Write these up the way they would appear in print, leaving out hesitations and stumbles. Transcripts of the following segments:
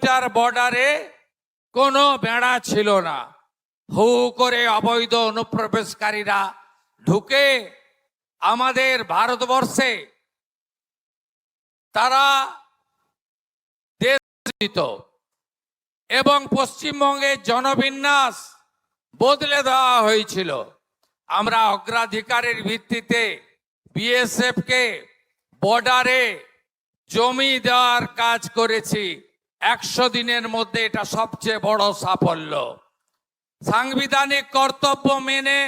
Kilometre বর্ডারে কোনো বেড়া ছিল না। হু করে অবৈধ অনুপ্রবেশকারীরা ঢুকে আমাদের ভারতবর্ষে তারা দেশ দিত এবং পশ্চিমবঙ্গের জনবিন্যাস বদলে দেওয়া হয়েছিল। আমরা অগ্রাধিকারের ভিত্তিতে বিএসএফ কে বর্ডারে জমি দেওয়ার কাজ করেছি। 100 দিনের মধ্যে এটা সবচেয়ে বড় সাফল্য। সাংবিধানিক কর্তব্য মেনে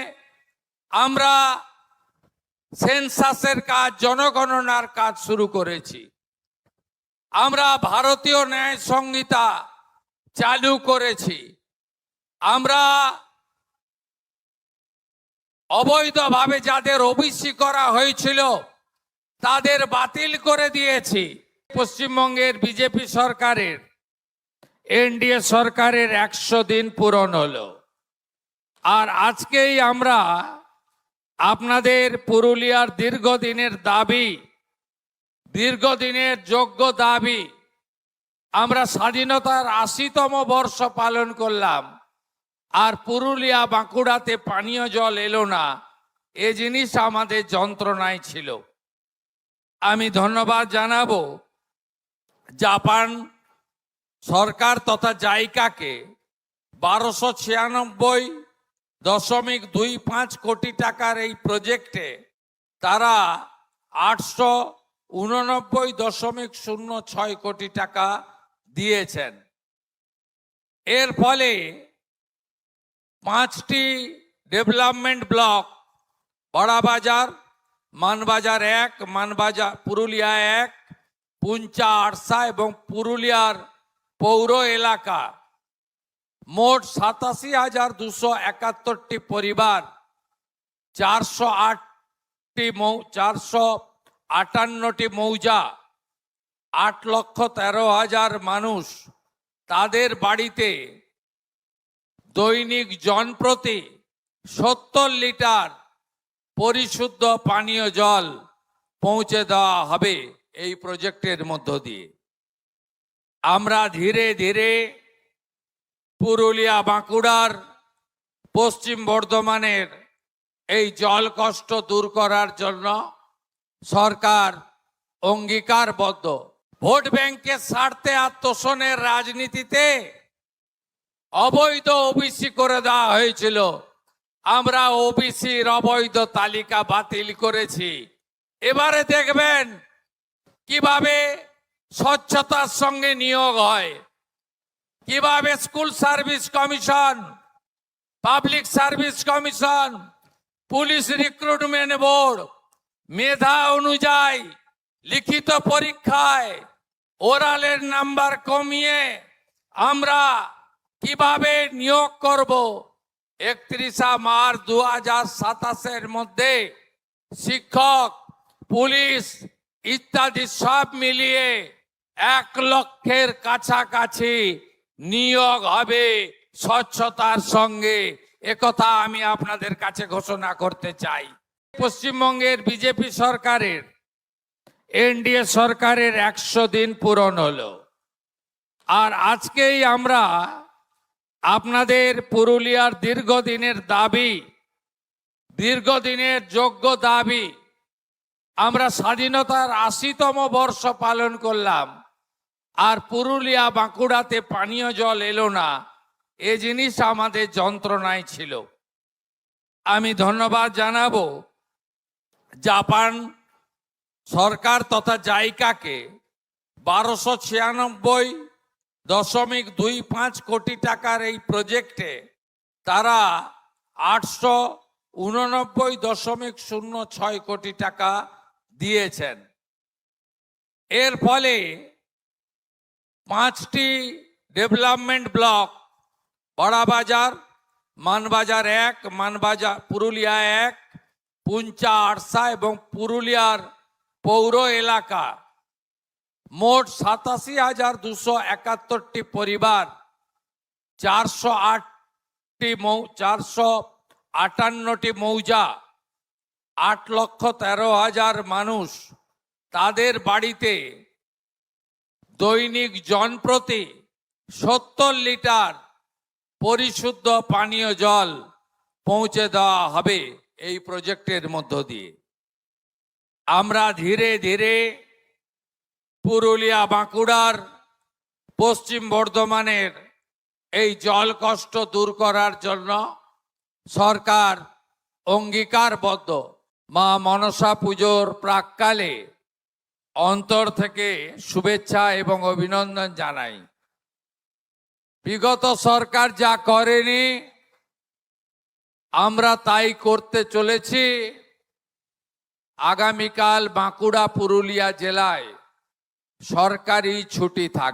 আমরা সেন্সাসের কাজ, জনগণনার কাজ শুরু করেছি। আমরা ভারতীয় ন্যায় সংহিতা চালু করেছি। আমরা অবৈধভাবে যাদের ওবিসি করা হয়েছিল তাদের বাতিল করে দিয়েছি। পশ্চিমবঙ্গের বিজেপি সরকারের, এনডিএ সরকারের 100 দিন পূরণ হলো। আর আজকেই আমরা আপনাদের পুরুলিয়ার দীর্ঘদিনের দাবি, দীর্ঘদিনের যোগ্য দাবি, আমরা স্বাধীনতার 80তম বর্ষ পালন করলাম আর পুরুলিয়া বাঁকুড়াতে পানীয় জল এলো না, এ জিনিস আমাদের যন্ত্রণায় ছিল। আমি ধন্যবাদ জানাবো জাপান সরকার তথা জাইকাকে 1296.25 কোটি টাকার এই প্রজেক্টে তারা 889.06 কোটি টাকা দিয়েছেন। এর ফলে 5টি development block, Barabazar, Manbazar 1, Manbazar Purulia 1, Puncha, ARSA এবং পুরুলিয়ার পৌর এলাকা, মোট 87,271টি পরিবার, 458টি মৌজা, 8,13,000 মানুষ, তাদের বাড়িতে দৈনিক জনপ্রতি 70 লিটার পরিশুদ্ধ পানীয় জল পৌঁছে দেওয়া হবে এই প্রজেক্টের মধ্য দিয়ে। আমরা ধীরে ধীরে পুরুলিয়া, বাঁকুড়ার, পশ্চিম বর্ধমানের এই জল কষ্ট দূর করার জন্য সরকার অঙ্গীকারবদ্ধ। ভোট ব্যাংকের স্বার্থে আর তোষণের রাজনীতিতে অবৈধ ওবিসি করে দেওয়া হয়েছিল। আমরা ওবিসির অবৈধ তালিকা বাতিল করেছি। এবারে দেখবেন কিভাবে স্বচ্ছতার সঙ্গে নিয়োগ হয়, কিভাবে school service commission, public service commission, police recruitment board মেধা অনুযায়ী লিখিত পরীক্ষায় ওরালের নাম্বার কমিয়ে আমরা কিভাবে নিয়োগ করব। 31 মার্চ 2027 মধ্যে শিক্ষক, পুলিশ ইত্যাদি সব মিলিয়ে 1 লক্ষের কাছাকাছি নিয়োগ হবে স্বচ্ছতার সঙ্গে। একথা আমি আপনাদের কাছে ঘোষণা করতে চাই। পশ্চিমবঙ্গের বিজেপি সরকারের, এনডিএ সরকারের 100 দিন পূরণ হলো। আর আজকেই আমরা আপনাদের পুরুলিয়ার দীর্ঘদিনের দাবি, দীর্ঘদিনের যোগ্য দাবি, আমরা স্বাধীনতার 80তম বর্ষ পালন করলাম আর পুরুলিয়া বাঁকুড়াতে পানীয় জল এলো না, এ জিনিস আমাদের যন্ত্রণায় ছিল। আমি ধন্যবাদ জানাবো জাপান সরকার তথা জাইকাকে 1296.25 কোটি টাকার এই প্রজেক্টে তারা 889.06 কোটি টাকা দিয়েছেন। এর ফলে 5টি development block, Barabazar, Manbazar 1, Manbazar Purulia 1, Puncha, ARSA এবং পুরুলিয়ার পৌর এলাকা, মোট 87,271টি পরিবার, 458টি মৌজা, 8,13,000 মানুষ, তাদের বাড়িতে দৈনিক জনপ্রতি 70 লিটার পরিশুদ্ধ পানীয় জল পৌঁছে দেওয়া হবে এই প্রজেক্টের মধ্য দিয়ে। আমরা ধীরে ধীরে পুরুলিয়া, বাঁকুড়ার, পশ্চিম বর্ধমানের এই জল কষ্ট দূর করার জন্য সরকার অঙ্গীকারবদ্ধ। মা মনসা পুজোর প্রাককালে অন্তর থেকে শুভেচ্ছা এবং অভিনন্দন জানাই। বিগত সরকার যা করেনি আমরা তাই করতে চলেছি। আগামীকাল বাঁকুড়া, পুরুলিয়া জেলায় সরকারি ছুটি থাকবে।